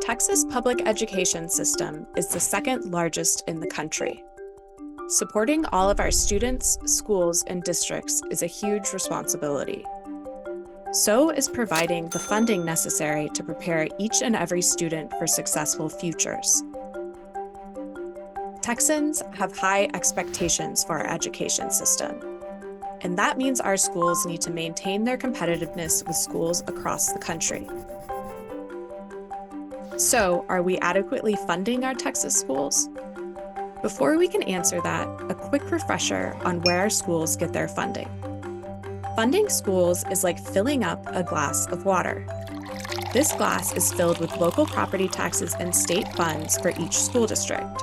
Texas public education system is the second largest in the country. Supporting all of our students, schools, and districts is a huge responsibility. So is providing the funding necessary to prepare each and every student for successful futures. Texans have high expectations for our education system, and that means our schools need to maintain their competitiveness with schools across the country. So, are we adequately funding our Texas schools? Before we can answer that, a quick refresher on where our schools get their funding. Funding schools is like filling up a glass of water. This glass is filled with local property taxes and state funds for each school district.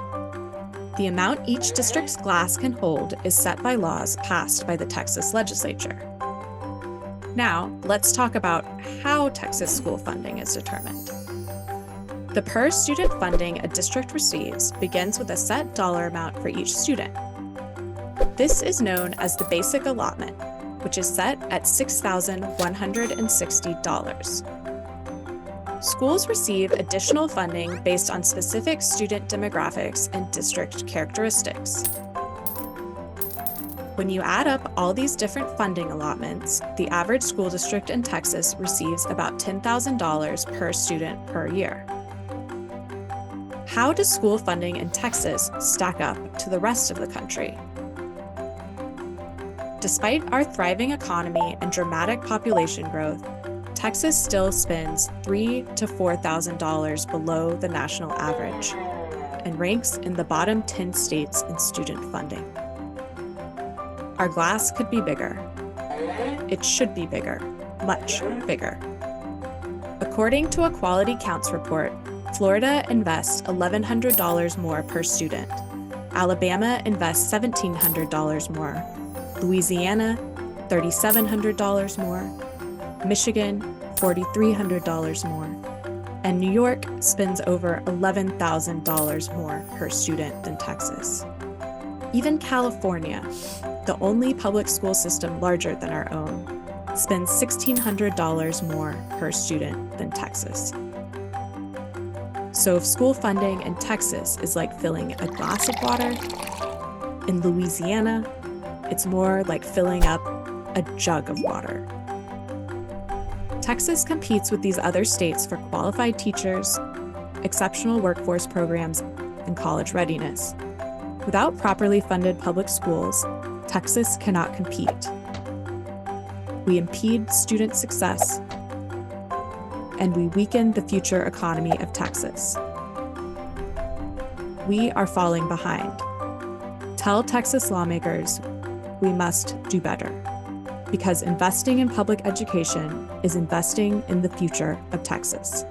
The amount each district's glass can hold is set by laws passed by the Texas Legislature. Now, let's talk about how Texas school funding is determined. The per-student funding a district receives begins with a set dollar amount for each student. This is known as the basic allotment, which is set at $6,160. Schools receive additional funding based on specific student demographics and district characteristics. When you add up all these different funding allotments, the average school district in Texas receives about $10,000 per student per year. How does school funding in Texas stack up to the rest of the country? Despite our thriving economy and dramatic population growth, Texas still spends $3,000 to $4,000 below the national average and ranks in the bottom 10 states in student funding. Our glass could be bigger. It should be bigger, much bigger. According to a Quality Counts report, Florida invests $1,100 more per student. Alabama invests $1,700 more. Louisiana, $3,700 more. Michigan, $4,300 more. And New York spends over $11,000 more per student than Texas. Even California, the only public school system larger than our own, spends $1,600 more per student than Texas. So if school funding in Texas is like filling a glass of water, in Louisiana, it's more like filling up a jug of water. Texas competes with these other states for qualified teachers, exceptional workforce programs, and college readiness. Without properly funded public schools, Texas cannot compete. We impede student success, and we weaken the future economy of Texas. We are falling behind. Tell Texas lawmakers we must do better, because investing in public education is investing in the future of Texas.